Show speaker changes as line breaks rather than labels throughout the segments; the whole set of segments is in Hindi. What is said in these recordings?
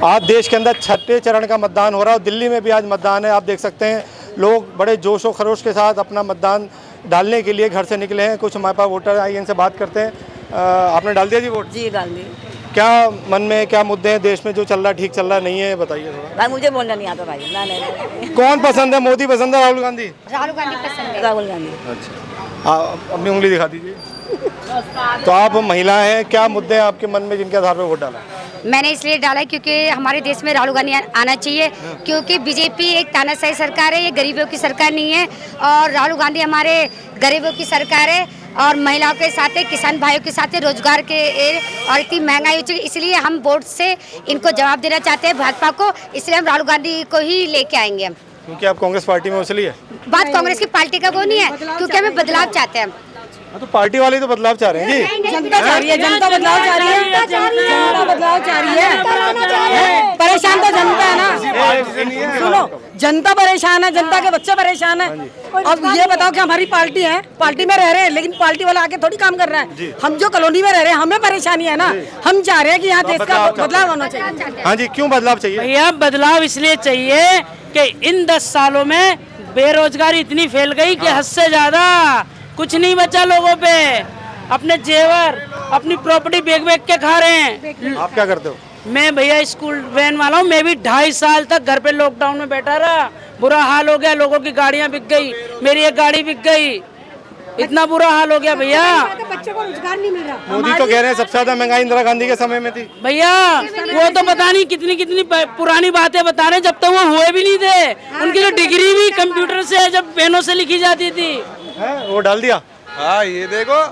आज देश के अंदर छठे चरण का मतदान हो रहा है और दिल्ली में भी आज मतदान है। आप देख सकते हैं लोग बड़े जोश और खरोश के साथ अपना मतदान डालने के लिए घर से निकले हैं। कुछ हमारे पास वोटर आई, इनसे बात करते हैं। आपने डाल दिया जी वोट?
जी डाल दी।
क्या मन में क्या मुद्दे हैं देश में जो चल रहा है, ठीक चल रहा है, नहीं है, बताइए थोड़ा।
भाई मुझे बोलना नहीं आता भाई। ना नहीं।
कौन पसंद है, मोदी पसंद है राहुल गांधी?
राहुल गांधी पसंद है। राहुल गांधी।
अच्छा, अपनी उंगली दिखा दीजिए। तो आप महिला हैं, क्या मुद्दे हैं आपके मन में जिनके आधार पर वोट डाला?
मैंने इसलिए डाला क्योंकि हमारे देश में राहुल गांधी आना चाहिए, क्योंकि बीजेपी एक तानाशाही सरकार है, ये गरीबों की सरकार नहीं है। और राहुल गांधी हमारे गरीबों की सरकार है और महिलाओं के साथ है, किसान भाइयों के साथ है, रोजगार के और इतनी महंगाई हो चुकी, इसलिए हम वोट से इनको जवाब देना चाहते हैं भाजपा को। इसलिए हम राहुल गांधी को ही लेके आएंगे हम।
क्योंकि आप कांग्रेस पार्टी में इसलिए?
बात कांग्रेस की पार्टी का वो नहीं है, क्योंकि हमें बदलाव चाहते हैं।
तो पार्टी वाले तो बदलाव चाह रहे हैं जी।
जनता चाह रही है, जनता बदलाव चाह रही है, जनता बदलाव चाह रही है। परेशान तो जनता है ना। सुनो, जनता परेशान है, जनता के बच्चे परेशान है। अब ये बताओ कि हमारी पार्टी है, पार्टी में रह रहे हैं, लेकिन पार्टी वाला आके थोड़ी काम कर रहा है। हम जो कॉलोनी में रह रहे हैं हमें परेशानी है ना। हम चाह रहे हैं कि यहाँ देश का बदलाव होना चाहिए।
हाँ जी, क्यों बदलाव चाहिए?
भैया बदलाव इसलिए चाहिए कि इन 10 सालों में बेरोजगारी इतनी फैल गई कि हद से ज्यादा कुछ नहीं बचा लोगों पे। अपने जेवर, अपनी प्रॉपर्टी बेच बेच के खा रहे हैं।
आप क्या करते हो?
मैं भैया स्कूल वैन वाला हूँ। मैं भी 2.5 साल तक घर पे लॉकडाउन में बैठा रहा। बुरा हाल हो गया, लोगों की गाड़ियाँ बिक गई, मेरी एक गाड़ी बिक गई। इतना बुरा हाल हो गया भैया।
बच्चों को रोजगार नहीं मिल रहा।
मोदी तो कह रहे हैं सबसे ज्यादा महंगाई इंदिरा गांधी के समय में थी।
भैया वो तो पता नहीं कितनी कितनी पुरानी बातें बता रहे हैं, जब तक वो हुए भी नहीं थे। उनकी तो डिग्री भी कंप्यूटर से, जब पेनों से लिखी जाती थी।
वो डाल दिया?
हाँ, ये देखो।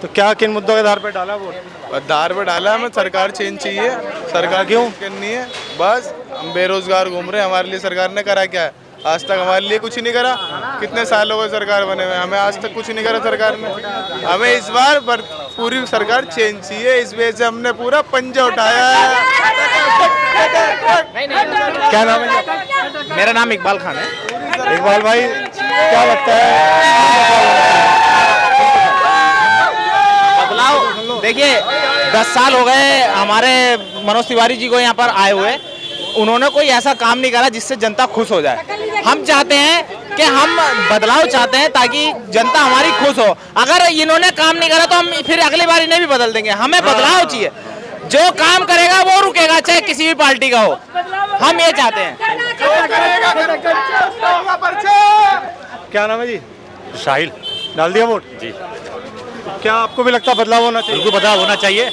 तो क्या किन मुद्दों के आधार पर डाला वोट?
आधार पर डाला, हमें सरकार चेंज चाहिए। सरकार
क्यों
करनी है? बस हम बेरोजगार घूम रहे हैं, हमारे लिए सरकार ने करा क्या है? आज तक हमारे लिए कुछ नहीं करा। कितने साल हो गए सरकार बने हुए, हमें आज तक कुछ नहीं करा सरकार ने। हमें इस बार पूरी सरकार चेंज चाहिए, इस वजह से हमने पूरा पंजा उठाया है।
क्या नाम है?
मेरा नाम इकबाल खान है।
इकबाल भाई, क्या लगता है
बदलाव? देखिए 10 साल हो गए हमारे मनोज तिवारी जी को यहाँ पर आए हुए। उन्होंने कोई ऐसा काम नहीं करा जिससे जनता खुश हो जाए। हम चाहते हैं कि हम बदलाव चाहते हैं ताकि जनता हमारी खुश हो। अगर इन्होंने काम नहीं करा तो हम फिर अगली बार इन्हें भी बदल देंगे। हमें बदलाव चाहिए, जो काम करेगा वो रुकेगा, चाहे किसी भी पार्टी का हो। हम ये चाहते हैं।
क्या नाम है जी?
साहिल।
डाल दिया वोट
जी।
क्या आपको भी लगता है बदलाव होना चाहिए?
बिल्कुल बदलाव होना चाहिए,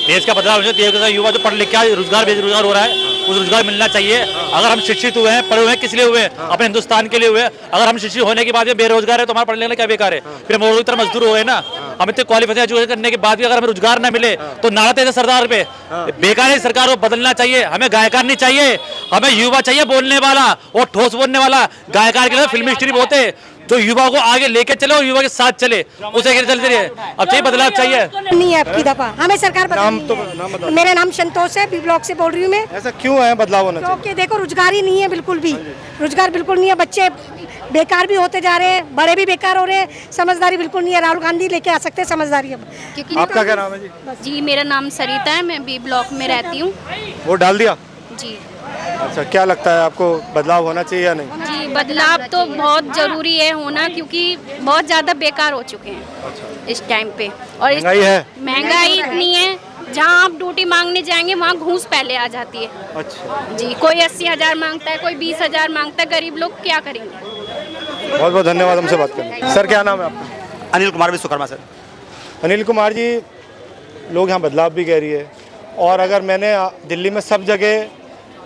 देश का बदलाव होना चाहिए। देश का युवा जो पढ़ लिख के रोजगार बेरोजगार हो रहा है, उस रोजगार मिलना चाहिए। अगर हम शिक्षित हुए हैं, पढ़े हुए हैं, किस लिए हुए हैं? अपने हिंदुस्तान के लिए हुए हैं। अगर हम शिक्षित होने के बाद भी बेरोजगार है तो हमारा पढ़ने लिखने क्या बेकार है? फिर हम तरह मजदूर हुए ना। हम इतने क्वालिफाइड एजुकेशन करने के बाद भी अगर हमें रोजगार ना मिले तो नाराज है सरदार पे। बेकार है, सरकार को बदलना चाहिए। हमें गायकार नहीं चाहिए, हमें युवा चाहिए बोलने वाला और ठोस बोलने वाला। गायकार के लिए फिल्म हिस्ट्री बहुत है, जो युवा को आगे लेके चले और युवा के साथ चले, उसे चलते रहे। अब चाहिए बदलाव चाहिए।
नहीं है आपकी दफा, हमें सरकार
नाम तो
बदलनी है। मेरा नाम संतोष है, बी ब्लॉक से बोल रही हूँ मैं।
ऐसा क्यों है बदलाव होना चाहिए?
क्योंकि देखो रोजगार ही नहीं है, बिल्कुल भी रोजगार बिल्कुल नहीं है। बच्चे बेकार भी होते जा रहे हैं, बड़े भी बेकार हो रहे हैं, समझदारी बिल्कुल नहीं है। राहुल गांधी लेके आ सकते हैं समझदारी। अब
आपका क्या नाम है जी?
जी मेरा नाम सरिता है, मैं बी ब्लॉक में रहती हूँ।
वो डाल दिया?
जी।
अच्छा, क्या लगता है आपको बदलाव होना चाहिए या नहीं?
जी बदलाव तो बहुत ज़रूरी है होना, क्योंकि बहुत ज़्यादा बेकार हो चुके हैं इस टाइम पे। और
महंगाई है?
महंगाई इतनी है, जहाँ आप ड्यूटी मांगने जाएंगे वहाँ घूस पहले आ जाती है।
अच्छा
जी, कोई 80,000 मांगता है, कोई 20,000 मांगता है। गरीब लोग क्या करेंगे?
बहुत बहुत धन्यवाद हमसे बात करने। सर क्या नाम है आपका?
अनिल कुमार विश्वकर्मा सर।
अनिल कुमार जी, लोग यहाँ बदलाव भी कह रही है और अगर मैंने दिल्ली में सब जगह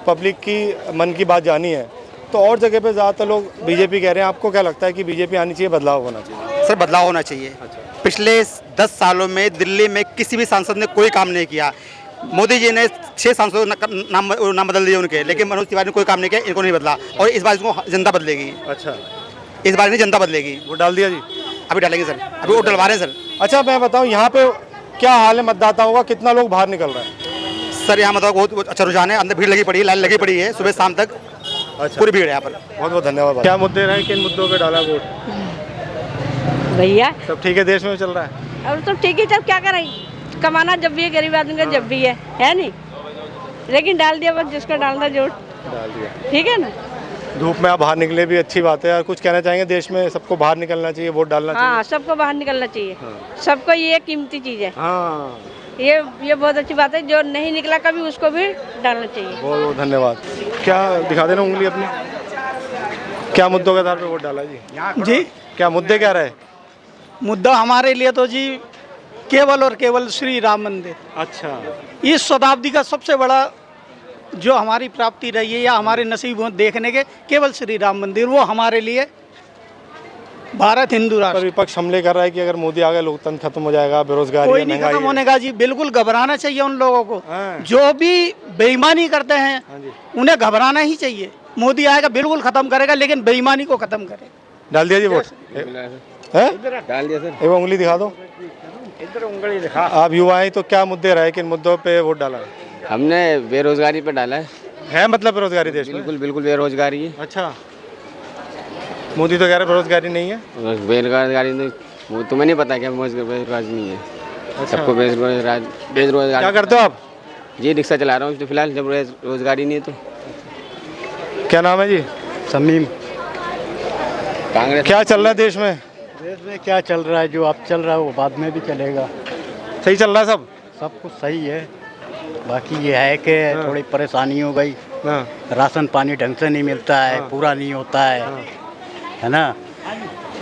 पब्लिक की मन की बात जानी है तो और जगह पे ज़्यादातर लोग बीजेपी कह रहे हैं। आपको क्या लगता है कि बीजेपी आनी चाहिए, बदलाव होना चाहिए?
सर बदलाव होना चाहिए। पिछले 10 सालों में दिल्ली में किसी भी सांसद ने कोई काम नहीं किया। मोदी जी ने 6 सांसदों नाम बदल दिए उनके, लेकिन मनोज तिवारी ने कोई काम नहीं किया, इनको नहीं बदला। और इस बार इसको जनता बदलेगी।
अच्छा,
इस बार नहीं जनता बदलेगी।
वो डाल दिया जी?
अभी डालेंगे सर, अभी वोट डलवा रहे हैं सर।
अच्छा, मैं बताऊँ यहाँ पे क्या हाल है मतदाताओं का, कितना लोग बाहर निकल रहे हैं?
सर यहाँ मतलब बहुत अच्छा रुझान है, अंदर भीड़ लगी पड़ी है, लाइन लगी पड़ी है सुबह शाम तक।
अच्छा,
पूरी भीड़ है यहाँ पर।
बहुत बहुत धन्यवाद। क्या मुद्दे रहे, किन मुद्दों पे डाला वोट?
भैया
सब ठीक है, देश में चल रहा है?
अब तो ठीक ही, जब क्या करें, कमाना जब भी है, गरीब आदमी का जब भी है नहीं।
लेकिन डाल दिया, बस जिसका डालना जोड़
डाल दिया।
ठीक है ना।
धूप में आप बाहर निकले भी अच्छी बात है। और कुछ कहना चाहेंगे, देश में सबको बाहर निकलना चाहिए, वोट डालना चाहिए?
हाँ, सबको बाहर निकलना चाहिए। सबको ये कीमती चीज़ है।
हाँ,
ये बहुत अच्छी बात है। जो नहीं निकला कभी उसको भी डालना चाहिए।
बहुत बहुत धन्यवाद। क्या दिखा देना उंगली अपनी, क्या मुद्दों के आधार पे वोट डाला जी?
जी,
क्या मुद्दे क्या रहे?
मुद्दा हमारे लिए तो जी केवल और केवल श्री राम मंदिर।
अच्छा,
इस शताब्दी का सबसे बड़ा जो हमारी प्राप्ति रही है या हमारे नसीब देखने के, केवल श्री राम मंदिर, वो हमारे लिए भारत हिंदू
पर
राष्ट्र।
विपक्ष हमले कर रहा है कि अगर मोदी आ गए लोकतंत्र खत्म हो जाएगा, बेरोजगारी
कोई
है,
नहीं
महंगाई
खत्म
है।
होने का जी, बिल्कुल घबराना चाहिए उन लोगों को
हाँ।
जो भी बेईमानी करते हैं।
हाँ जी।
उन्हें घबराना ही चाहिए। मोदी आएगा बिल्कुल खत्म करेगा, लेकिन बेईमानी को खत्म करेगा।
डाल दिया जी वोट? डाल दिया सर। एक उंगली दिखा दो।
इधर उंगली दिखा।
आप युवा हैं तो क्या मुद्दे रहे, किन मुद्दों पे वोट डाला?
हमने बेरोजगारी पे डाला
है मतलब बेरोजगारी देश में?
बिल्कुल बिल्कुल बेरोजगारी है।
अच्छा, मोदी तो कह रहे बेरोजगारी नहीं है।
बेरोजगारी नहीं, वो तुम्हें नहीं पता क्या बेरोजगारी नहीं है।
अच्छा।
सबको बेरोजगारी।
क्या करते हो आप?
जी रिक्शा चला रहा हूँ फिलहाल, जब रोजगारी नहीं है तो।
क्या नाम है जी?
समीम।
कांग्रेस
क्या चल रहा है देश में?
देश में क्या चल रहा है, जो अब चल रहा है वो बाद में भी चलेगा।
सही चल रहा है सब?
सब कुछ सही है। बाकी ये है कि थोड़ी परेशानी हो गई।
हाँ।
राशन पानी ढंग से नहीं मिलता है।
हाँ।
पूरा नहीं होता है ना।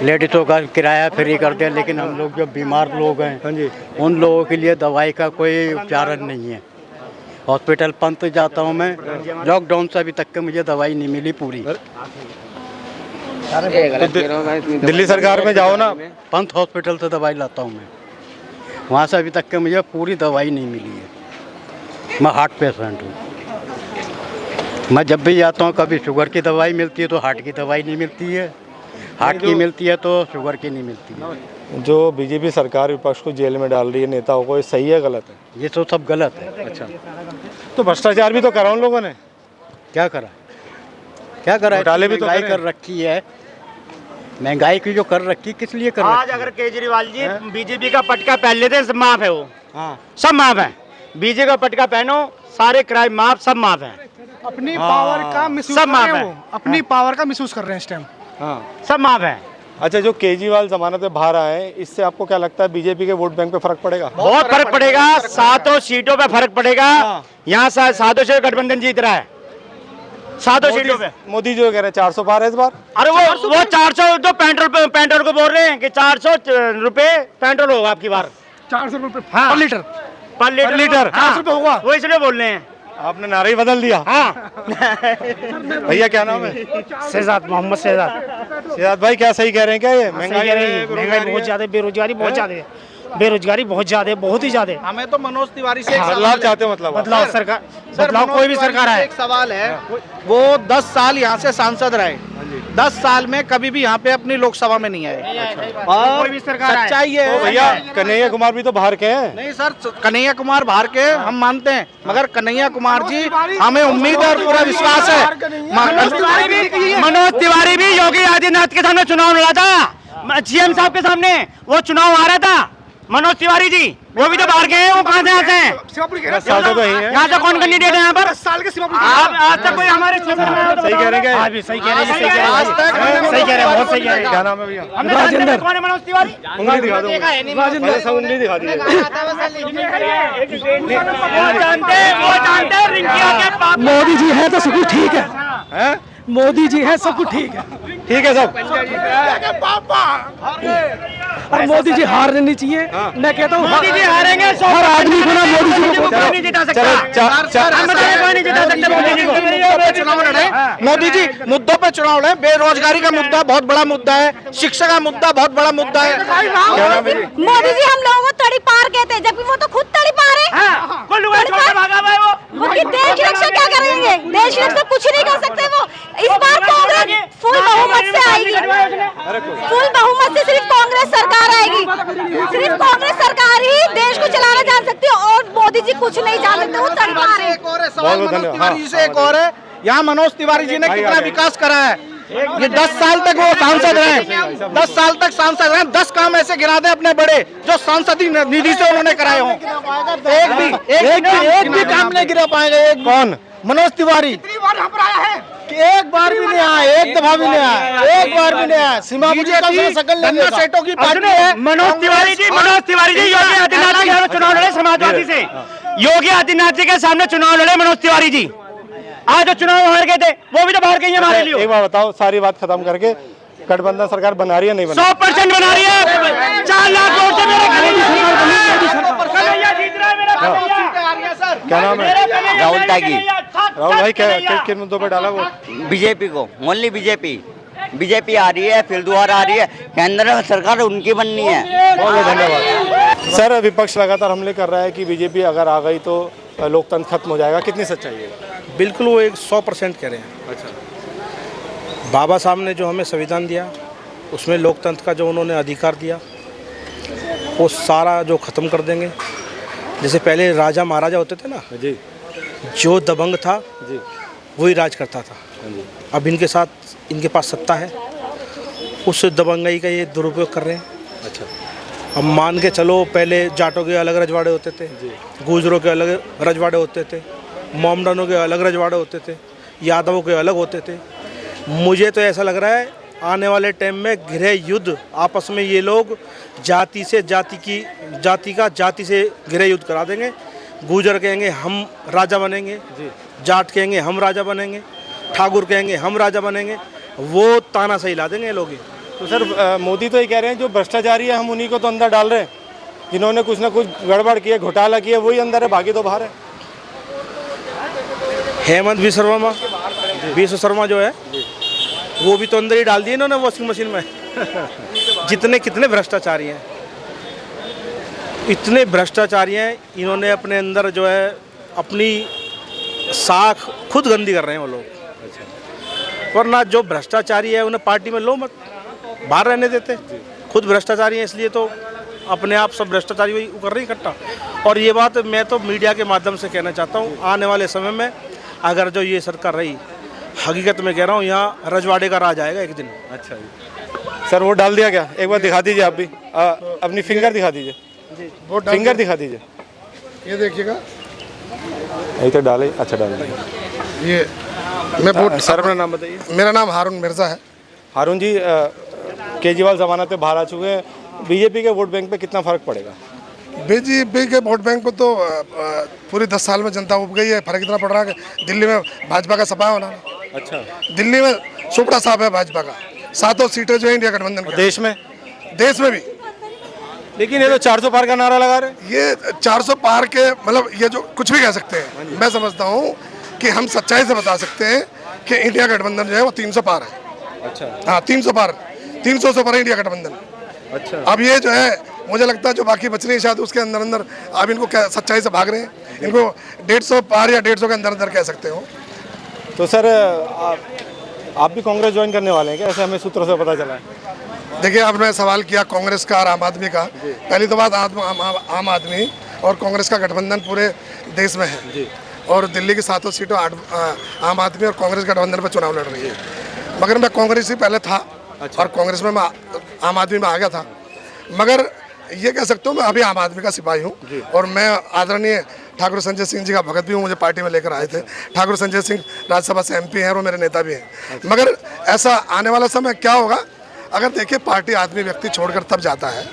लेडीज़ों का किराया फ्री करते हैं, लेकिन हम लोग जो बीमार लोग हैं,
हाँ जी,
उन लोगों के लिए दवाई का कोई उपचारण नहीं है। हॉस्पिटल पंत जाता हूँ मैं, लॉकडाउन से अभी तक के मुझे दवाई नहीं मिली पूरी।
दिल्ली सरकार में जाओ ना।
पंत हॉस्पिटल से दवाई लाता हूँ मैं, वहाँ से अभी तक के मुझे पूरी दवाई नहीं मिली है। मैं हार्ट पेशेंट हूँ। मैं जब भी जाता हूँ, कभी शुगर की दवाई मिलती है तो हार्ट की दवाई नहीं मिलती है, हार्ट की मिलती है तो शुगर की नहीं मिलती है।
जो बीजेपी सरकार विपक्ष को जेल में डाल रही है नेताओं को, ये सही है गलत है?
ये तो सब गलत है।
अच्छा, तो भ्रष्टाचार भी तो करा उन लोगों ने।
क्या करा? क्या करा?
घोटाले भी तो
महंगाई
करे।
कर रखी है। महंगाई की जो कर रखी, किस लिए कर रखी?
आज अगर केजरीवाल जी बीजेपी का पटका पहन लेते हैं, सब माफ है। वो
हाँ,
सब माफ है। बीजेपी का पटका पहनो, सारे क्राइम माफ, सब माफ है।
अपनी पावर का मिसयूज
सब माफ है।
अपनी पावर का मिसयूज कर रहे हैं इस टाइम।
हाँ।
सब माफ है।
अच्छा, जो केजरीवाल जमानत में बाहर आए हैं, इससे आपको क्या लगता है बीजेपी के वोट बैंक पे फर्क पड़ेगा?
बहुत फर्क पड़ेगा। 7 सीटों पे फर्क पड़ेगा। यहाँ 7 से गठबंधन जीत रहा है, 7 सीटों पे।
मोदी जो कह रहे हैं 400 पार है इस बार।
अरे वो 400 तो पेट्रोल को बोल रहे हैं कि 400 रुपए पेट्रोल होगा आपकी बार।
400 रुपये
हाँ।
पर लीटर।
पर लीटर
400 रुपये होगा।
वो इसलिए बोल रहे हैं।
आपने नारा ही बदल दिया।
हाँ।
भैया क्या नाम है?
शहजाद, मोहम्मद शहजाद।
सिद्धार्थ भाई, क्या सही कह रहे हैं क्या ये?
महंगाई बहुत ज्यादा, बेरोजगारी बहुत ज्यादा है। बेरोजगारी बहुत ज्यादा है, बहुत ही ज्यादा है।
हमें तो मनोज तिवारी से
बदलाव चाहते हो मतलब?
बदलाव सरकार, बदलाव कोई भी सरकार आए।
एक सवाल है, वो 10 साल यहाँ से सांसद रहे, 10 साल में कभी भी यहाँ पे अपनी लोकसभा में नहीं आए। और
कोई भी सरकार आए।
सच्चाई है
तो भैया कन्हैया कुमार भी तो बाहर के हैं।
नहीं सर, कन्हैया कुमार बाहर के हम मानते हैं, मगर कन्हैया कुमार जी हमें उम्मीद और पूरा विश्वास है।
मनोज तिवारी भी योगी आदित्यनाथ के सामने चुनाव लड़ा था, सीएम साहब के सामने वो चुनाव आ रहा था। मनोज तिवारी जी वो भी तो बाहर गए हैं, वो कहाँ से आते हैं?
10 साल तो यही है।
यहाँ से कौन कैंडिडेट है यहाँ पर?
साल के
आज तक कोई हमारे क्षेत्र में
सही कह रहे हैं क्या?
हाँ भी सही कह रहे हैं, सही कह रहे हैं, सही कह रहे हैं, बहुत सही कह रहे हैं।
क्या नाम है भैया?
राजेंद्र। कौन है मनोज तिवारी?
उंगली दिखा दो। राजेंद्र सब उंगली दिखा दी।
वो जानते हैं रिंकिया के पाप।
मोदी जी है तो सब कुछ ठीक है। मोदी जी है, सब कुछ ठीक है।
ठीक है सब।
और मोदी जी हारने नहीं चाहिए। मैं कहता हूँ
मोदी जी हारेंगे,
हर आदमी को ना मोदी जी को
कोई नहीं जिता सकता।
हम
कोई नहीं जिता सकता मोदी जी को।
चुनाव लड़े, मोदी जी मुद्दों पे चुनाव लड़े। बेरोजगारी का मुद्दा बहुत बड़ा मुद्दा है, शिक्षा का मुद्दा बहुत बड़ा मुद्दा है।
मोदी जी हम लोगों को तड़ी पार कहते हैं, जबकि वो तो खुद तड़ी पार है। वो कि देश की रक्षा क्या करेंगे? देश की रक्षा कुछ नहीं कर सकते वो। इस बार कांग्रेस फुल बहुमत से आएगी, फुल बहुमत से सिर्फ कांग्रेस सरकार आएगी। सिर्फ कांग्रेस सरकार ही देश को चलाना जान सकती है और मोदी जी कुछ नहीं जान सकते। वो तड़ी पार है।
एक और है सवाल मनोज तिवारी जी से, एक और है, यहाँ मनोज तिवारी जी ने कितना विकास करा है।
ये 10 साल तक वो सांसद रहे, 10 साल तक सांसद रहे, 10 काम ऐसे गिरा दे अपने बड़े जो सांसदीय निधि से उन्होंने कराए हों। एक भी काम नहीं गिरा पाएगा। एक
कौन?
मनोज तिवारी कि एक बार भी नहीं आया, एक दफा भी नहीं आया, एक बार भी नहीं आया। सीमापुरी का सकल नहीं सेठों की पार्टी है।
मनोज तिवारी जी योगी आदित्यनाथ के सामने चुनाव लड़े समाजवादी से, योगी आदित्यनाथ जी के सामने चुनाव लड़े मनोज तिवारी जी। आज जो चुनाव हार गए थे वो भी तो बाहर गई है हमारे लिए।
एक बार बताओ, सारी बात खत्म करके, गठबंधन सरकार बना रही है नहीं बना?
100% बना रही है। 4 लाख वोट से मेरे
क्या नाम है?
राहुल त्यागी।
राहुल भाई किन मुद्दों पे डाला वो?
बीजेपी को, ओनली बीजेपी आ रही है, फिर दोबारा आ रही है, केंद्र में सरकार उनकी बननी है।
बहुत बहुत धन्यवाद। सर, विपक्ष लगातार हमले कर रहा है कि बीजेपी अगर आ गई तो लोकतंत्र खत्म हो जाएगा, कितनी सच्चाई है?
बिल्कुल वो 100% कह रहे हैं। अच्छा। बाबा साहब ने जो हमें संविधान दिया उसमें लोकतंत्र का जो उन्होंने अधिकार दिया वो सारा जो ख़त्म कर देंगे। जैसे पहले राजा महाराजा होते थे ना जी, जो दबंग था जी वही राज करता था। अब इनके साथ इनके पास सत्ता है, उस दबंगई का ये दुरुपयोग कर रहे हैं। अच्छा। अब मान के चलो, पहले जाटों के अलग रजवाड़े होते थे, गुजरों के अलग रजवाड़े होते थे, मोमडनों के अलग रजवाड़े होते थे, यादवों के अलग होते थे। मुझे तो ऐसा लग रहा है आने वाले टाइम में गृह युद्ध, आपस में ये लोग जाति से गृह युद्ध करा देंगे। गुजर कहेंगे हम राजा बनेंगे, जाट कहेंगे हम राजा बनेंगे, ठाकुर कहेंगे हम राजा बनेंगे, वो तानाशाही ला देंगे लोग।
तो सर, मोदी तो ये कह रहे हैं जो भ्रष्टाचारी है हम उन्हीं को तो अंदर डाल रहे हैं, जिन्होंने कुछ ना कुछ गड़बड़ किया, घोटाला किया, वही अंदर है, बाकी तो बाहर है।
हेमंत विश्व शर्मा जो है वो भी तो अंदर ही डाल दिए इन्होंने वॉशिंग मशीन में। कितने भ्रष्टाचारी हैं, इतने भ्रष्टाचारी हैं, इन्होंने अपने अंदर जो है अपनी साख खुद गंदी कर रहे हैं वो लोग। वरना जो भ्रष्टाचारी है उन्हें पार्टी में लो मत, बाहर रहने देते। खुद भ्रष्टाचारी हैं, इसलिए तो अपने आप सब भ्रष्टाचारी वही कर रही इकट्ठा। और ये बात मैं तो मीडिया के माध्यम से कहना चाहता हूँ, आने वाले समय में अगर जो ये सरकार रही, हकीकत में कह रहा हूँ, यहाँ रजवाड़े का राज आएगा एक दिन। अच्छा जी।
सर, वोट डाल दिया क्या? एक बार दिखा दीजिए, आप भी अपनी फिंगर दिखा दीजिए, फिंगर दिखा दीजिए।
ये देखिएगा,
यही तो डाले। अच्छा, डाल दिया।
ये मैं वोट।
सर, अपना नाम बताइए।
मेरा नाम हारून मिर्ज़ा है।
हारून जी, केजरीवाल जमानत पे बाहर आ चुके हैं, बीजेपी के वोट बैंक पे कितना फर्क पड़ेगा?
बीजेपी के वोट बैंक को तो पूरी 10 साल में जनता उब गई है। फर्क इतना पड़ रहा है कि दिल्ली में भाजपा का सपा होना।
अच्छा।
दिल्ली में सुपड़ा साहब है भाजपा का, 7 सीटें जो है इंडिया गठबंधन की।
देश में भी।
लेकिन ये तो 400 पार का नारा लगा रहे। ये 400 पार के मतलब ये जो कुछ भी कह सकते हैं। मैं समझता हूँ कि हम सच्चाई से बता सकते हैं कि इंडिया गठबंधन जो है वो 300 पार है। अच्छा। हाँ, 300 पार, 300 से पार इंडिया गठबंधन। अच्छा। अब ये जो है मुझे लगता है जो बाकी बच रही है शायद उसके अंदर आप इनको सच्चाई से भाग रहे हैं। इनको 150 पार या 150 के अंदर कह सकते हो।
तो सर, आप भी कांग्रेस ज्वाइन करने वाले हैं क्या? ऐसे हमें सूत्रों से पता चला है।
देखिए, आपने सवाल किया कांग्रेस का और आम आदमी का। पहली तो बात, आम आदमी और कांग्रेस का गठबंधन पूरे देश में है जी। और दिल्ली की 7 सीटों आम आदमी और कांग्रेस गठबंधन पर चुनाव लड़ रही है। मगर मैं कांग्रेस से पहले था। अच्छा। और कांग्रेस में मैं आम आदमी में आ गया था। मगर ये कह सकता हूँ मैं अभी आम आदमी का सिपाही हूँ। और मैं आदरणीय ठाकुर संजय सिंह जी का भगत भी हूँ, मुझे पार्टी में लेकर आए थे। ठाकुर संजय सिंह राज्यसभा से MP हैं और मेरे नेता भी हैं। मगर ऐसा आने वाला समय क्या होगा, अगर देखिए पार्टी आदमी व्यक्ति छोड़कर तब जाता है,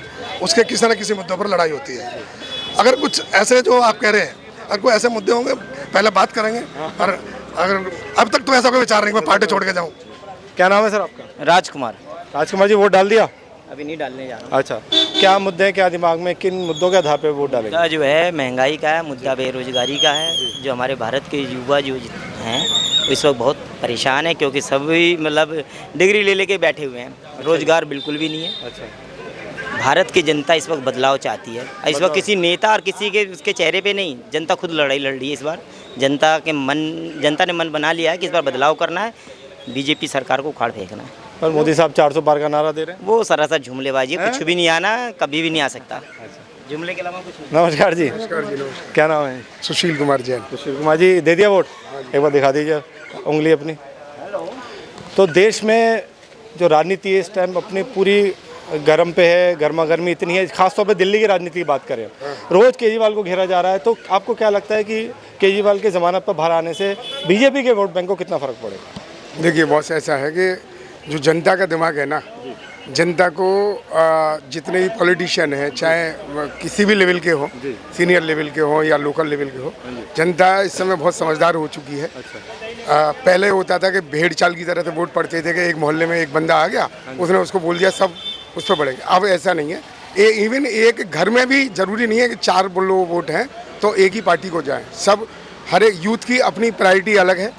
उसके किसी न किसी मुद्दों पर लड़ाई होती है। अगर कुछ ऐसे जो आप कह रहे हैं, अगर कोई ऐसे मुद्दे होंगे पहले बात करेंगे। और अगर अब तक तो ऐसा कोई विचार नहीं मैं पार्टी छोड़ के जाऊँ।
क्या नाम है सर आपका?
राजकुमार।
राजकुमार जी, वोट डाल दिया?
अभी नहीं डालने जा रहा।
अच्छा, क्या मुद्दे हैं, क्या दिमाग में, किन मुद्दों के आधार पे वोट डालेंगे?
जो है महंगाई का है मुद्दा, बेरोजगारी का है। जो हमारे भारत के युवा जो हैं इस वक्त बहुत परेशान है, क्योंकि सभी मतलब डिग्री ले लेके बैठे हुए हैं, रोजगार बिल्कुल भी नहीं है। अच्छा। भारत की जनता इस वक्त बदलाव चाहती है। इस वक्त किसी नेता और किसी के उसके चेहरे पे नहीं, जनता खुद लड़ाई लड़ रही है। इस बार जनता ने मन बना लिया है कि इस बार बदलाव करना है, बीजेपी सरकार को उखाड़ फेंकना है।
पर मोदी साहब 400 पार का नारा दे रहे हैं।
वो सरासर जुमलेबाजी, कुछ भी नहीं आना, कभी भी नहीं आ सकता। जुमले के अलावा कुछ नहीं।
नमस्कार जी। क्या नाम है?
सुशील कुमार जैन।
सुशील कुमार जी, दे दिया वोट? एक बार दिखा दीजिए उंगली अपनी। तो देश में जो राजनीति है इस टाइम अपनी पूरी गर्म पे है, गर्मा गर्मी इतनी है, खासतौर पे दिल्ली की राजनीति की बात करें, रोज़ केजरीवाल को घेरा जा रहा है। तो आपको क्या लगता है कि केजरीवाल के ज़मानत पर बाहर आने से बीजेपी के वोट बैंक को कितना फ़र्क पड़ेगा?
देखिए बॉस, ऐसा है कि जो जनता का दिमाग है ना, जनता को जितने भी पॉलिटिशियन हैं, चाहे किसी भी लेवल के हो, सीनियर लेवल के हो या लोकल लेवल के हो, जनता इस समय बहुत समझदार हो चुकी है। पहले होता था कि भेड़ चाल की तरह से वोट पड़ते थे कि एक मोहल्ले में एक बंदा आ गया, उसने उसको बोल दिया, सब उस पर बढ़ेगा। अब ऐसा नहीं है। इवन एक घर में भी ज़रूरी नहीं है कि 4 लोग वोट हैं तो एक ही पार्टी को जाएं। सब हर एक यूथ की अपनी प्रायोरिटी अलग है।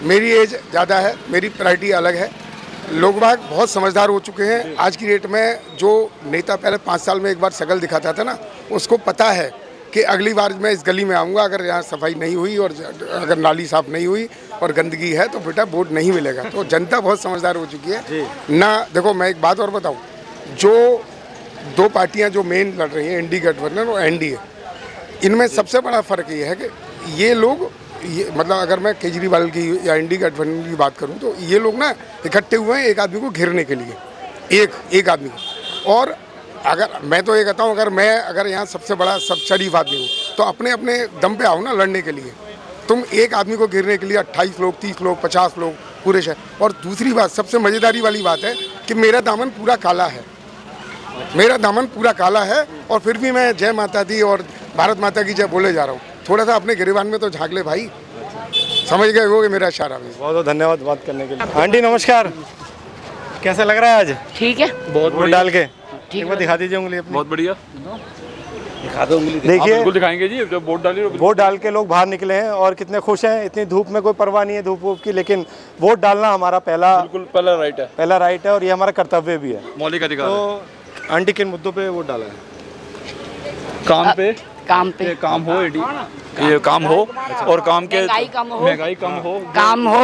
मेरी एज ज़्यादा है, मेरी प्रायोरिटी अलग है। लोग बाग बहुत समझदार हो चुके हैं। आज की डेट में जो नेता पहले 5 साल में एक बार शक्ल दिखाता था ना, उसको पता है कि अगली बार मैं इस गली में आऊँगा, अगर यहाँ सफाई नहीं हुई और अगर नाली साफ नहीं हुई और गंदगी है तो बेटा वोट नहीं मिलेगा। तो जनता बहुत समझदार हो चुकी है ना। देखो मैं एक बात और बताऊँ, जो 2 पार्टियाँ जो मेन लड़ रही हैं, इंडी गठबंधन और एनडीए, इनमें सबसे बड़ा फ़र्क ये है कि ये लोग मतलब अगर मैं केजरीवाल की या इंडी गठबंधन की बात करूं तो ये लोग ना इकट्ठे हुए हैं एक आदमी को घेरने के लिए, एक आदमी को। और अगर मैं तो ये कहता हूं, अगर यहाँ सबसे बड़ा सब शरीफ आदमी हूँ तो अपने अपने दम पे आओ ना लड़ने के लिए। तुम एक आदमी को घेरने के लिए 28 लोग, 30 लोग, 50 लोग पूरे शहर। और दूसरी बात, सबसे मज़ेदारी वाली बात है कि मेरा दामन पूरा काला है, मेरा दामन पूरा काला है और फिर भी मैं जय माता दी और भारत माता की जय बोले जा रहा हूँ। थोड़ा सा अपने गिरबान में तो झाँक ले भाई, समझ गए हो कि मेरा इशारा। बहुत
बहुत धन्यवाद बात करने के लिए। आंटी नमस्कार, कैसा लग रहा है आज?
ठीक है,
बहुत वोट डाल के एक बार दिखा दीजिए उंगली अपनी।
बहुत बढ़िया,
दिखा दो उंगली। देखिए
बिल्कुल दिखाएंगे जी, जब वोट डालिए।
वोट डाल के लोग बाहर निकले हैं और कितने खुश हैं। इतनी धूप में कोई परवाह नहीं है धूप वूप की, लेकिन वोट डालना हमारा पहला राइट है और ये हमारा कर्तव्य भी है,
मौलिक अधिकार।
तो आंटी किन मुद्दों पे वोट डाला है?
काम पे
काम हो,
ये काम हो और काम के
महंगाई कम हो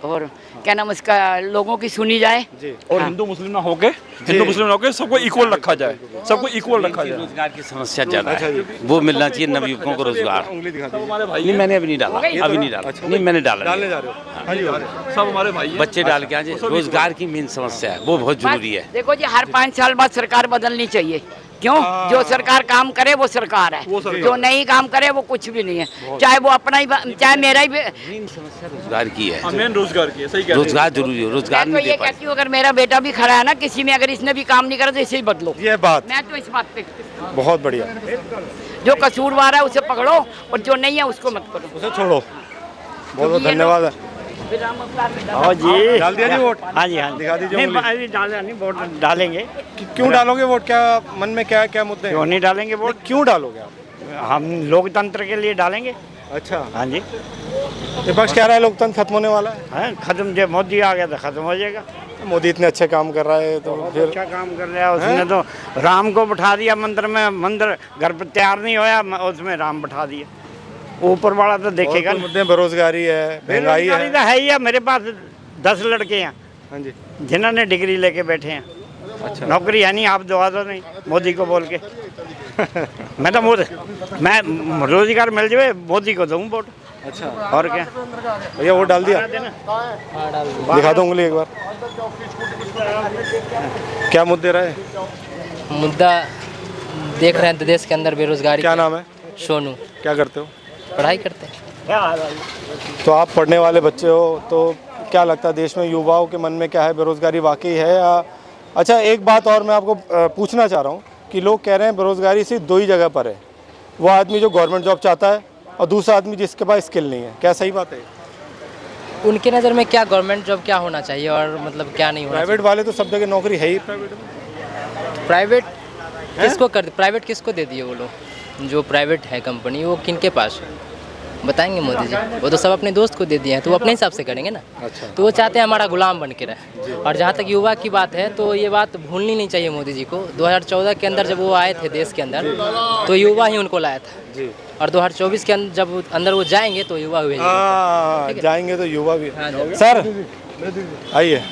और क्या नाम उसका, लोगों की सुनी जाए
और हिंदू मुस्लिम ना होके सबको इक्वल रखा जाए,
रोजगार की समस्या ज्यादा है, वो मिलना चाहिए नवयुवकों को रोजगार। नहीं मैंने अभी नहीं डाला, नहीं मैंने डाला।
डालने जा रहे हो?
सब हमारे भाई
बच्चे डाल के आज रोजगार की मेन समस्या है, वो बहुत जरूरी है।
देखो जी, हर 5 साल बाद सरकार बदलनी चाहिए। क्यों? जो सरकार काम करे वो सरकार है, जो नहीं काम करे वो कुछ भी नहीं है। चाहे वो अपना ही, चाहे मेरा ही।
मेन समस्या रोजगार की है,
मेन रोजगार की है। सही कह रहे हैं।
रोजगार जरूरी है, रोजगार
मैं तो ये कहती हूँ, अगर मेरा बेटा भी खड़ा है ना किसी में, अगर इसने भी काम नहीं करा तो इसे ही बदलो।
ये बात,
मैं तो इस बात पे
बहुत बढ़िया।
जो कसूरवार है उसे पकड़ो और जो नहीं है उसको मत करो,
उसे छोड़ो। बहुत बहुत धन्यवाद।
जी
डाल दिया जी वोट?
हाँ जी, हाँ
दिखा दीजिए उंगली।
अभी नहीं वोट डालेंगे।
क्यों डालोगे वोट? क्या मन में क्या मुद्दे हैं?
क्यों नहीं डालेंगे वोट?
क्यों डालोगे आप?
हम लोकतंत्र के लिए डालेंगे।
अच्छा,
हाँ जी।
विपक्ष कह रहा है लोकतंत्र खत्म होने वाला है।
खत्म, जब मोदी आ गया तो खत्म हो जाएगा।
मोदी इतने अच्छे काम कर रहा है तो फिर
अच्छा काम कर रहा है। उसने तो राम को बैठा दिया मंदिर में, मंदिर घर पर तैयार नहीं होया, उसमें राम बैठा दिया। ऊपर वाला तो देखेगा।
मुद्दे बेरोजगारी है, महंगाई
तो है ही है। मेरे पास 10 लड़के हैं,
हाँ जी,
जिन्होंने डिग्री लेके बैठे हैं।
अच्छा,
नौकरी है नहीं, आप दवा दो नहीं मोदी को बोल के। मैं रोजगार मिल जाए मोदी को दूँ वोट।
अच्छा,
और क्या
भैया वोट डाल दिया? दिखा दो उंगली एक बार। क्या मुद्दे रहे?
मुद्दा देख रहे हैं तो देश के अंदर बेरोजगारी।
क्या नाम है?
सोनू।
क्या करते हो?
पढ़ाई करते हैं।
तो आप पढ़ने वाले बच्चे हो, तो क्या लगता है देश में युवाओं के मन में क्या है, बेरोजगारी वाकई है या? अच्छा, एक बात और मैं आपको पूछना चाह रहा हूँ कि लोग कह रहे हैं बेरोजगारी सिर्फ 2 ही जगह पर है, वो आदमी जो गवर्नमेंट जॉब चाहता है और दूसरा आदमी जिसके पास स्किल नहीं है। क्या सही बात है?
उनके नज़र में क्या गवर्नमेंट जॉब क्या होना चाहिए और मतलब क्या नहीं होना चाहिए?
प्राइवेट वाले तो सब जगह नौकरी है ही।
प्राइवेट किसको कर, प्राइवेट किसको दे दिए वो लोग? जो प्राइवेट है कंपनी वो किनके पास है बताएंगे मोदी जी? वो तो सब अपने दोस्त को दे दिए हैं, तो वो अपने हिसाब से करेंगे ना।
अच्छा,
तो वो चाहते हैं हमारा गुलाम बन के रहे। और जहाँ तक युवा की बात है तो ये बात भूलनी नहीं चाहिए मोदी जी को। 2014 के अंदर जब वो आए थे देश के अंदर तो युवा ही उनको लाया था जी। और 2024 के अंदर जब अंदर वो जाएंगे तो युवा हुए
जाएंगे तो युवा भी। सर आइए,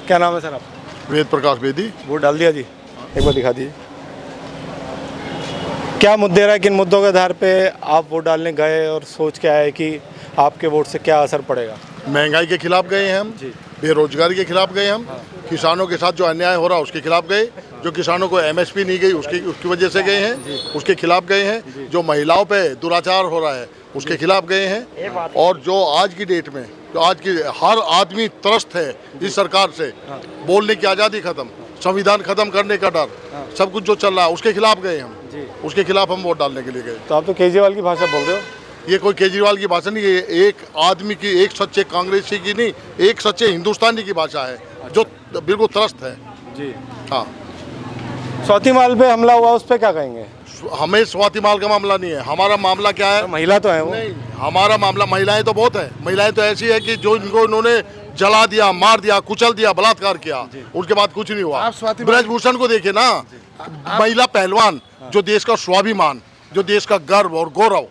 क्या नाम है सर आप?
वेद प्रकाश बेदी।
वोट डाल दिया जी? एक बार दिखा दीजिए। क्या मुद्दे रहे, किन मुद्दों के आधार पे आप वोट डालने गए और सोच के आए कि आपके वोट से क्या असर पड़ेगा?
महंगाई के खिलाफ गए हैं हम जी। बेरोजगारी के खिलाफ गए हम, किसानों के साथ जो अन्याय हो रहा है उसके खिलाफ गए, जो किसानों को एमएसपी नहीं गई उसकी वजह से गए हैं, उसके खिलाफ गए हैं, जो महिलाओं पे दुराचार हो रहा है उसके खिलाफ गए हैं, और जो आज की डेट में जो आज की हर आदमी त्रस्त है इस सरकार से, बोलने की आज़ादी खत्म, संविधान खत्म करने का डर, सब कुछ जो चल रहा है उसके खिलाफ गए हम, उसके खिलाफ हम वोट डालने के लिए गए।
तो आप तो केजरीवाल की भाषा बोल रहे हो?
ये कोई केजरीवाल की भाषा नहीं है, एक आदमी की, एक सच्चे कांग्रेसी की नहीं, एक सच्चे हिंदुस्तानी की भाषा है जो बिल्कुल त्रस्त है
जी।
हाँ,
स्वाति माल पे हमला हुआ, उस पर क्या कहेंगे?
हमें स्वाति माल का मामला नहीं है, हमारा मामला क्या है?
महिला तो है वो।
नहीं, हमारा मामला महिलाएं तो बहुत है, महिलाएं तो ऐसी है कि जो इनको इन्होंने जला दिया, मार दिया, कुचल दिया, बलात्कार किया, उसके बाद कुछ नहीं हुआ। ब्रजभूषण को देखिए ना, महिला पहलवान, जो देश का स्वाभिमान, जो देश का गर्व और गौरव,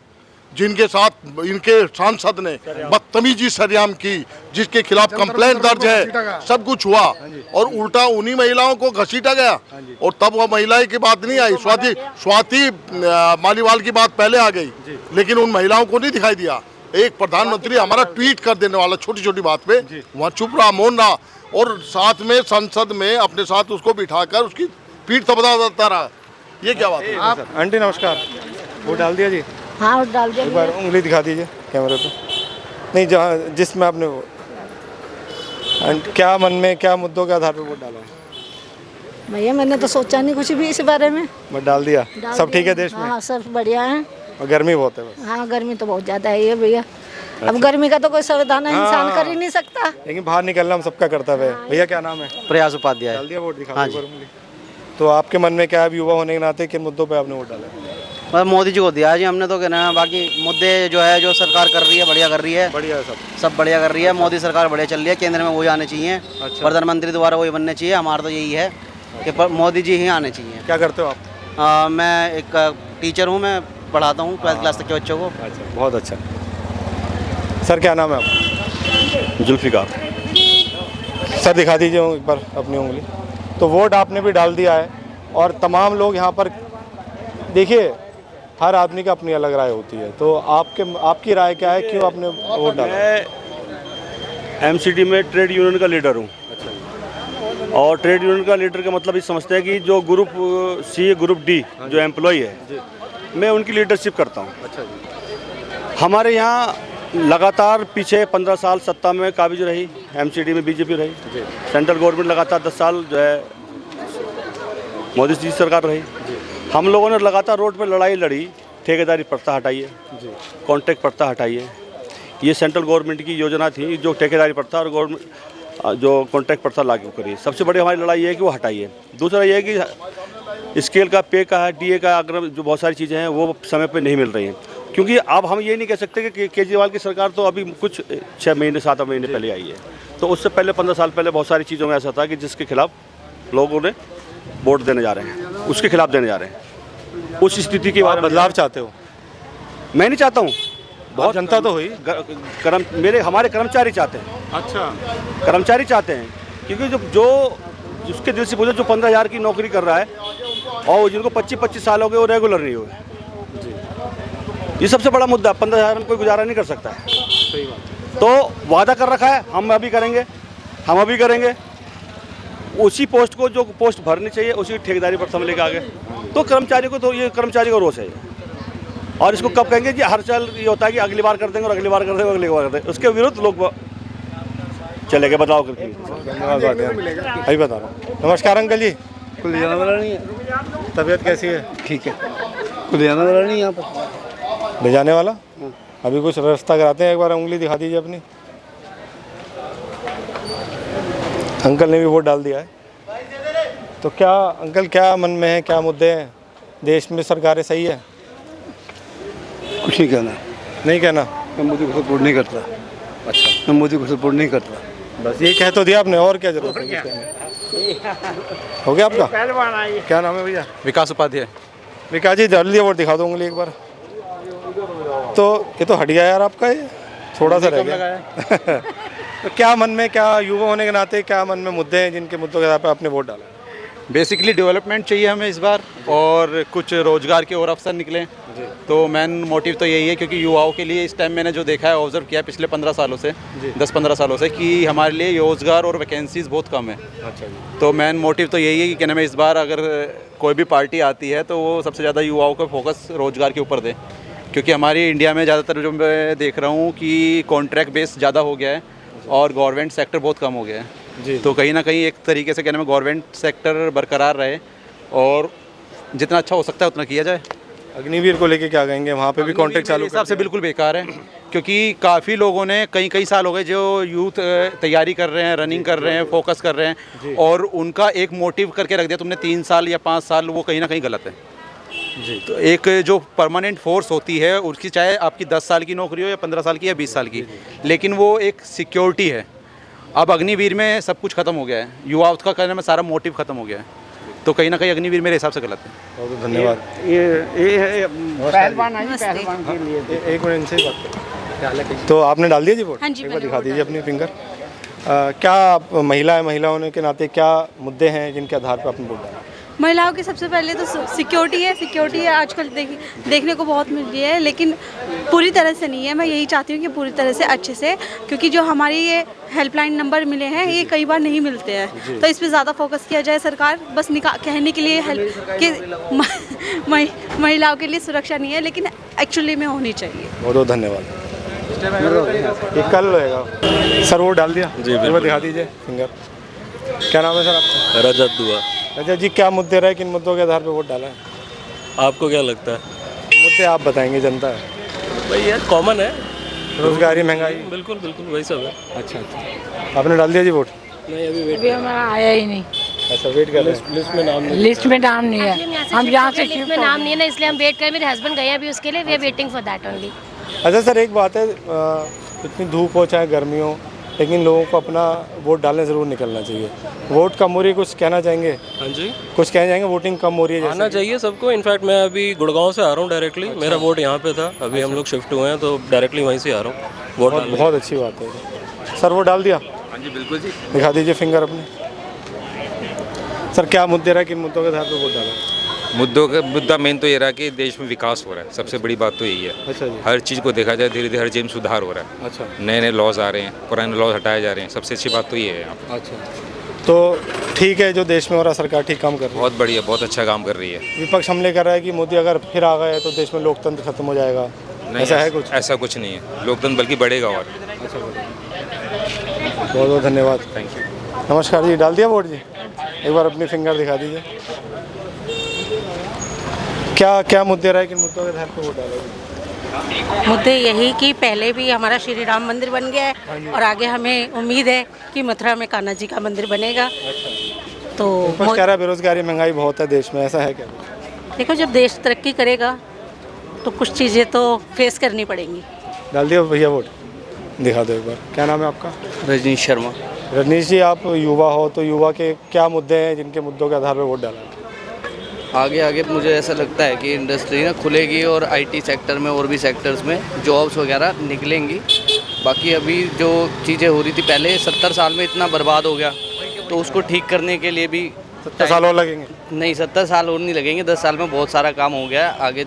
जिनके साथ इनके सांसद ने बदतमीजी सरेआम की, जिसके खिलाफ कंप्लेंट दर्ज है, सब कुछ हुआ और उल्टा उन्हीं महिलाओं को घसीटा गया। और तब वह महिलाएं की बात नहीं आई, स्वाति मालीवाल की बात पहले आ गई, लेकिन उन महिलाओं को नहीं दिखाई दिया। एक प्रधानमंत्री हमारा ट्वीट कर देने वाला छोटी छोटी बात पे वहाँ चुप रहा, मौन रहा, और साथ में संसद में अपने साथ उसको बिठाकर उसकी पीठ थपथपाता रहा। ये क्या बात है?
आंटी नमस्कार, वोट डाल दिया जी?
हाँ डाल दिया।
एक बार उंगली दिखा दीजिए कैमरे पे। नहीं, जहाँ जिसमें आपने क्या मन में, क्या मुद्दों के आधार पर वोट डाला है?
भैया मैंने तो सोचा नहीं कुछ भी इस बारे में।
वोट डाल दिया? सब ठीक है देश में?
हाँ सब बढ़िया है।
और गर्मी बहुत है बस?
हाँ गर्मी तो बहुत ज़्यादा है ये भैया। अब गर्मी का तो कोई समाधान इंसान कर ही नहीं सकता,
लेकिन बाहर निकलना हम सबका कर्तव्य है। भैया क्या नाम है?
प्रयास उपाध्याय।
डाल दिया वोट? दिखा दो उंगली। तो आपके मन में क्या है, युवा होने के नाते किन मुद्दों पे आपने वोट डाला?
मोदी जी को दिया जी हमने, तो कहना है बाकी मुद्दे जो है जो सरकार कर रही है बढ़िया कर रही है,
बढ़िया
सब बढ़िया कर रही है। मोदी सरकार बढ़िया चल रही है, केंद्र में वही आने चाहिए, प्रधानमंत्री दोबारा वही बनने चाहिए। हमारा तो यही है कि मोदी जी ही आने चाहिए।
क्या करते हो आप?
मैं एक टीचर हूँ, मैं पढ़ाता हूँ 12th क्लास तक के बच्चों को।
अच्छा, बहुत अच्छा। सर क्या नाम है आपका?
जुल्फिकार।
सर दिखा दीजिए एक बार अपनी उंगली। तो वोट आपने भी डाल दिया है, और तमाम लोग यहाँ पर, देखिए हर आदमी का अपनी अलग राय होती है, तो आपकी राय क्या है, क्यों आपने वोट डाला?
मैं एमसीडी में ट्रेड यूनियन का लीडर हूँ। और ट्रेड यूनियन का लीडर का मतलब ये समझते हैं कि जो ग्रुप सी, ग्रुप डी जो एम्प्लॉय है, मैं उनकी लीडरशिप करता हूँ।
अच्छा जी।
हमारे यहाँ लगातार पीछे 15 साल सत्ता में काबिज रही, एमसीडी में बीजेपी रही, सेंट्रल गवर्नमेंट लगातार 10 साल जो है मोदी जी सरकार रही। हम लोगों ने लगातार रोड पर लड़ाई लड़ी, ठेकेदारी प्रथा हटाइए, कॉन्ट्रैक्ट प्रथा हटाइए। ये सेंट्रल गवर्नमेंट की योजना थी, जो ठेकेदारी प्रथा और गवर्नमेंट जो कॉन्ट्रैक्ट प्रथा लागू करी। सबसे बड़ी हमारी लड़ाई है कि वो हटाइए। दूसरा ये है कि स्केल का, पे का है, डीए का, अगर जो बहुत सारी चीज़ें हैं वो समय पे नहीं मिल रही हैं। क्योंकि अब हम ये नहीं कह सकते कि केजरीवाल की सरकार तो अभी कुछ 6 महीने 7 महीने पहले आई है, तो उससे पहले 15 साल पहले बहुत सारी चीज़ों में ऐसा था कि जिसके खिलाफ लोगों ने वोट देने जा रहे हैं, उसके खिलाफ देने जा रहे हैं। उस स्थिति के बाद
बदलाव चाहते हो?
मैं नहीं चाहता हूँ,
बहुत जनता तो हुई,
हमारे कर्मचारी चाहते हैं।
अच्छा,
कर्मचारी चाहते हैं, क्योंकि जो जिसके दिल से पूछो, जो 15,000 की नौकरी कर रहा है और जिनको 25-25 साल हो गए वो रेगुलर नहीं हुए, ये सबसे बड़ा मुद्दा। 15,000 में कोई गुजारा नहीं कर सकता है।
सही बात।
तो वादा कर रखा है, हम अभी करेंगे। उसी पोस्ट को, जो पोस्ट भरनी चाहिए, उसी ठेकेदारी पर हम लेके आ गए। तो कर्मचारी को, तो ये कर्मचारी का रोष है। और इसको कब कहेंगे जी? हर साल ये होता है कि अगली बार कर देंगे और अगली बार कर देंगे, अगली बार कर देंगे। उसके विरुद्ध लोग चले गए, बदलाव करके।
अभी बता रहा हूँ। नमस्कार अंकल जी।
कुछ जाना वाला नहीं है।
तबीयत कैसी है?
ठीक है। कुछ जाना वाला नहीं यहाँ पर।
ले जाने वाला? अभी कुछ व्यवस्था कराते हैं। एक बार उंगली दिखा दीजिए अपनी। अंकल ने भी वोट डाल दिया है, तो क्या अंकल क्या मन में है, क्या मुद्दे हैं? देश में सरकारें सही है?
कुछ नहीं कहना।
नहीं कहना?
मैं मोदी को सपोर्ट नहीं करता।
अच्छा,
मैं मोदी को सपोर्ट नहीं करता।
बस ये कह तो दिया आपने, और क्या जरूरत है? हो गया आपका? क्या नाम है भैया?
विकास उपाध्याय।
विकास जी डाल दिया वोट? दिखा दो उंगली एक बार। तो ये तो हट गया यार आपका, ये थोड़ा सा रह गया। तो क्या मन में, क्या युवा होने के नाते क्या मन में मुद्दे हैं जिनके मुद्दों के आधार पर आपने वोट डाला?
बेसिकली डेवलपमेंट चाहिए हमें इस बार, और कुछ रोजगार के और अवसर निकलें। तो मेन मोटिव तो यही है, क्योंकि युवाओं के लिए इस टाइम मैंने जो देखा है, ऑब्जर्व किया पिछले 15 सालों से, 10-15 सालों से, कि हमारे लिए रोजगार और वैकेंसीज बहुत कम है। अच्छा जी। तो मेन मोटिव तो यही है कि क्या नाम है, इस बार अगर कोई भी पार्टी आती है तो वो सबसे ज़्यादा युवाओं का फोकस रोजगार के ऊपर दे, क्योंकि हमारी इंडिया में ज़्यादातर जो मैं देख रहा हूँ कि कॉन्ट्रैक्ट बेस ज़्यादा हो गया है और गवर्नमेंट सेक्टर बहुत कम हो गया है जी। तो कहीं ना कहीं एक तरीके से क्या नाम है, गवर्नमेंट सेक्टर बरकरार रहे और जितना अच्छा हो सकता है उतना किया जाए।
अग्निवीर को लेके क्या कहेंगे? वहाँ पे भी कॉन्ट्रैक्ट चालू
हिसाब से बिल्कुल बेकार है, क्योंकि काफ़ी लोगों ने कई साल हो गए जो यूथ तैयारी कर रहे हैं, रनिंग कर रहे हैं, फोकस कर रहे हैं, और उनका एक मोटिव करके रख दिया तुमने 3 साल या 5 साल, वो कहीं ना कहीं गलत है जी। तो एक जो परमानेंट फोर्स होती है उसकी, चाहे आपकी 10 साल की नौकरी हो या 15 साल की या 20 साल की, लेकिन वो एक सिक्योरिटी है। अब अग्निवीर में सब कुछ खत्म हो गया है, युवाओं का कहने में सारा मोटिव खत्म हो गया है, तो कहीं ना कहीं अग्निवीर मेरे हिसाब से गलत है।
बहुत धन्यवाद।
ये पहलवान है, पहलवान के लिए
एक मिनट इनसे ही बात करें। तो आपने डाल दिया जी वोट?
हाँ जी,
एक बार दिखा दीजिए अपनी फिंगर। क्या महिलाओं के नाते क्या मुद्दे हैं जिनके आधार पर आपने वोट डाला?
महिलाओं की सबसे पहले तो सिक्योरिटी है आजकल देखने को बहुत मिल रही है, लेकिन पूरी तरह से नहीं है। मैं यही चाहती हूँ कि पूरी तरह से अच्छे से, क्योंकि जो हमारी ये हेल्पलाइन नंबर मिले हैं ये कई बार नहीं मिलते हैं, तो इस पे ज़्यादा फोकस किया जाए। सरकार बस कहने के लिए कि महिलाओं के लिए सुरक्षा नहीं है, लेकिन एक्चुअली में होनी चाहिए।
बहुत बहुत धन्यवाद। ये कल रहेगा सर, वोट डाल दिया जी? बिल्कुल। दिखा दीजिए फिंगर। क्या नाम है सर आपका?
रजत दुआ।
रजत जी, क्या मुद्दे रहे, किन मुद्दों के आधार पर वोट डाला है?
आपको क्या लगता है?
मुद्दे आप बताएंगे, जनता है
भाई यार, कॉमन है, रोजगारी, महंगाई, बिल्कुल वही सब है।
अच्छा, आपने डाल दिया जी वोट?
नहीं,
अभी हमारा आया ही नहीं।
ऐसा वेट कर रहे हैं?
लिस्ट में नाम नहीं,
लिस्ट में नाम नहीं है। हम यहाँ से
लिस्ट में नाम नहीं है ना, इसलिए हम वेट कर, मेरे हस्बैंड गए अभी उसके लिए, we are waiting for that only.
अच्छा सर, एक बात है, इतनी धूप हो चाहे गर्मी हो, लेकिन लोगों को अपना वोट डालने ज़रूर निकलना चाहिए। वोट कम हो रही है, कुछ कहना चाहेंगे?
हाँ जी,
कुछ कहना चाहेंगे? वोटिंग कम हो रही है,
आना चाहिए सबको। इनफैक्ट मैं अभी गुड़गांव से आ रहा हूँ डायरेक्टली। अच्छा। मेरा वोट यहाँ पे था, अभी हम लोग शिफ्ट हुए हैं तो डायरेक्टली वहीं से आ रहा हूँ वोट।
बहुत अच्छी बात है सर। वोट डाल दिया?
हाँ जी बिल्कुल जी।
दिखा दीजिए फिंगर अपने। सर, क्या मुद्दे रहा, किन मुद्दों के आधार पर वोट डाला?
मुद्दा मेन तो ये रहा कि देश में विकास हो रहा है, सबसे बड़ी बात तो यही है।
अच्छा जी।
हर चीज़ को देखा जाए, धीरे धीरे हर चीज़ में सुधार हो रहा है।
अच्छा।
नए लॉज आ रहे हैं, पुराने लॉज हटाए जा रहे हैं, सबसे अच्छी बात तो ये है यहाँ पर।
अच्छा, तो ठीक है, जो देश में हो रहा, सरकार ठीक काम कर रही है,
बहुत बढ़िया, बहुत अच्छा काम कर रही है।
विपक्ष हमले कर रहा है कि मोदी अगर फिर आ गए तो देश में लोकतंत्र खत्म हो जाएगा, ऐसा है कुछ?
ऐसा कुछ नहीं है, लोकतंत्र बल्कि बढ़ेगा। और
अच्छा, बहुत बहुत धन्यवाद,
थैंक यू।
नमस्कार जी, डाल दिया वोट जी? एक बार अपनी फिंगर दिखा दीजिए। क्या मुद्दे रहे, किन मुद्दों के आधार पर वोट डाला?
मुद्दे यही कि पहले भी हमारा श्री राम मंदिर बन गया है और आगे हमें उम्मीद है कि मथुरा में कान्हा जी का मंदिर बनेगा। तो
कह रहा है बेरोजगारी, महंगाई बहुत है देश में, ऐसा है क्या?
देखो, जब देश तरक्की करेगा तो कुछ चीज़ें तो फेस करनी पड़ेंगी।
डाल दिया भैया वोट? दिखा दो एक बार। क्या नाम है आपका?
रजनीश शर्मा।
रजनीश जी, आप युवा हो, तो युवा के क्या मुद्दे हैं जिनके मुद्दों के आधार पर वोट डाला?
आगे मुझे ऐसा लगता है कि इंडस्ट्री ना खुलेगी और आईटी सेक्टर में और भी सेक्टर्स में जॉब्स वगैरह निकलेंगी। बाकी अभी जो चीज़ें हो रही थी पहले, 70 साल में इतना बर्बाद हो गया, तो उसको ठीक करने के लिए भी
70 साल और लगेंगे?
नहीं, 70 साल और नहीं लगेंगे, 10 साल में बहुत सारा काम हो गया। आगे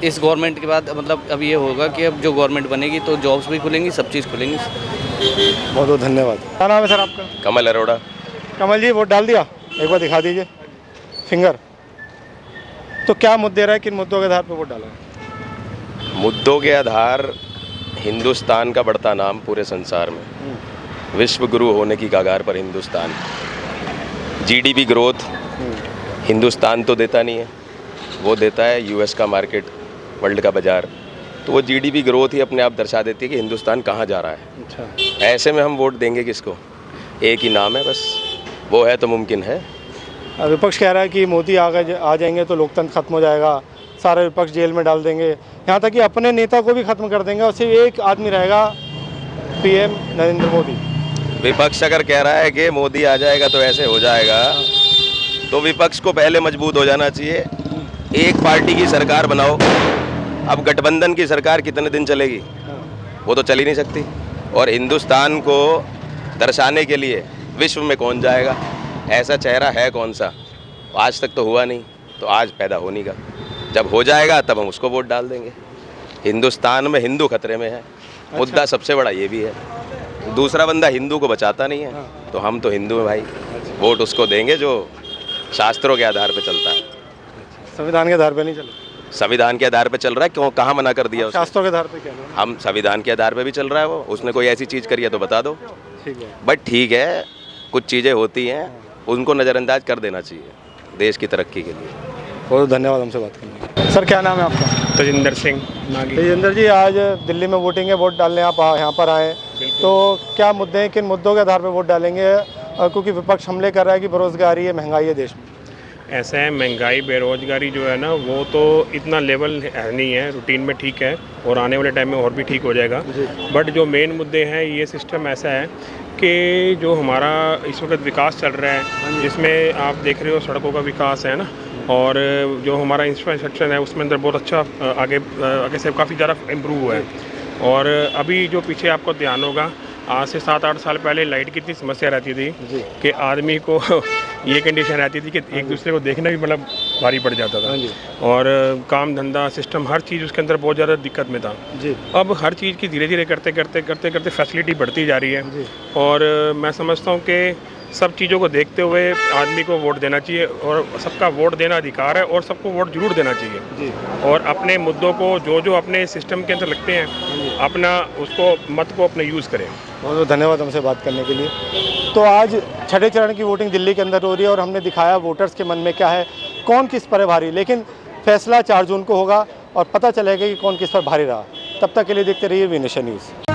इस गवर्नमेंट के बाद मतलब अब ये होगा कि अब जो गवर्नमेंट बनेगी तो जॉब्स भी खुलेंगी, सब चीज़ खुलेंगी।
बहुत बहुत धन्यवाद। क्या नाम है सर आपका?
कमल अरोड़ा।
कमल जी, वोट डाल दिया? एक बार दिखा दीजिए फिंगर। तो क्या मुद्दे रहे, किन मुद्दों के आधार पर वोट डाला?
मुद्दों के आधार, हिंदुस्तान का बढ़ता नाम पूरे संसार में, विश्व गुरु होने की कगार पर हिंदुस्तान, जीडीपी ग्रोथ हिंदुस्तान तो देता नहीं है, वो देता है यूएस का मार्केट, वर्ल्ड का बाजार। तो वो जीडीपी ग्रोथ ही अपने आप दर्शा देती है कि हिंदुस्तान कहाँ जा रहा है।
अच्छा।
ऐसे में हम वोट देंगे किसको? एक ही नाम है बस, वो है तो मुमकिन है।
विपक्ष कह रहा है कि मोदी आ जाएंगे तो लोकतंत्र खत्म हो जाएगा, सारे विपक्ष जेल में डाल देंगे, यहाँ तक कि अपने नेता को भी खत्म कर देंगे और सिर्फ एक आदमी रहेगा, पीएम नरेंद्र मोदी।
विपक्ष अगर कह रहा है कि मोदी आ जाएगा तो ऐसे हो जाएगा, तो विपक्ष को पहले मजबूत हो जाना चाहिए। एक पार्टी की सरकार बनाओ। अब गठबंधन की सरकार कितने दिन चलेगी? वो तो चल ही नहीं सकती। और हिंदुस्तान को दर्शाने के लिए विश्व में कौन जाएगा? ऐसा चेहरा है कौन सा, आज तक तो हुआ नहीं, तो आज पैदा होने का, जब हो जाएगा तब हम उसको वोट डाल देंगे। हिंदुस्तान में हिंदू खतरे में है, मुद्दा सबसे बड़ा ये भी है। दूसरा बंदा हिंदू को बचाता नहीं है, तो हम तो हिंदू हैं भाई, वोट उसको देंगे जो शास्त्रों के आधार पे चलता है।
संविधान के आधार पे नहीं चल,
संविधान के आधार पे चल रहा है, क्यों, कहाँ मना कर दिया उसने?
शास्त्रों के आधार पे क्या है?
हम संविधान के आधार पे भी चल रहा है वो, उसने कोई ऐसी चीज़ करी है तो बता दो।
ठीक है,
बट ठीक है, कुछ चीज़ें होती हैं उनको नज़रअंदाज कर देना चाहिए देश की तरक्की के लिए।
बहुत धन्यवाद हमसे बात करने के लिए। सर क्या नाम है आपका?
तजिंदर सिंह नागी।
तेजिंदर जी, आज दिल्ली में वोटिंग है, वोट डालने आप यहाँ पर आए, तो क्या मुद्दे हैं, किन मुद्दों के आधार पर वोट डालेंगे? क्योंकि विपक्ष हमले कर रहा है कि बेरोजगारी है, महंगाई है देश में।
ऐसा है, महंगाई बेरोजगारी जो है ना, वो तो इतना लेवल नहीं है, रूटीन में ठीक है और आने वाले टाइम में और भी ठीक हो जाएगा। बट जो मेन मुद्दे हैं, ये सिस्टम ऐसा है कि जो हमारा इस वक्त विकास चल रहा है, जिसमें आप देख रहे हो सड़कों का विकास है ना, और जो हमारा इंफ्रास्ट्रक्चर है उसमें अंदर बहुत अच्छा आगे से काफ़ी ज़्यादा इम्प्रूव हुआ है। और अभी जो पीछे आपको ध्यान होगा, आज से 7-8 साल पहले लाइट की इतनी समस्या रहती थी कि आदमी को ये कंडीशन रहती थी कि एक दूसरे को देखना भी मतलब भारी पड़ जाता था, और काम धंधा सिस्टम हर चीज़ उसके अंदर बहुत ज़्यादा दिक्कत में था। अब हर चीज़ की धीरे धीरे करते फैसिलिटी बढ़ती जा रही है, और मैं समझता हूँ कि सब चीज़ों को देखते हुए आदमी को वोट देना चाहिए, और सबका वोट देना अधिकार है और सबको वोट जरूर देना चाहिए। और अपने मुद्दों को जो अपने सिस्टम के अंदर लगते हैं, अपना उसको मत को अपने यूज़ करें।
बहुत बहुत धन्यवाद हमसे बात करने के लिए। तो आज छठे चरण की वोटिंग दिल्ली के अंदर हो रही है, और हमने दिखाया वोटर्स के मन में क्या है, कौन किस पर है भारी, लेकिन फैसला 4 जून को होगा और पता चलेगा कि कौन किस पर भारी रहा। तब तक के लिए देखते रहिए वी नेशन न्यूज़।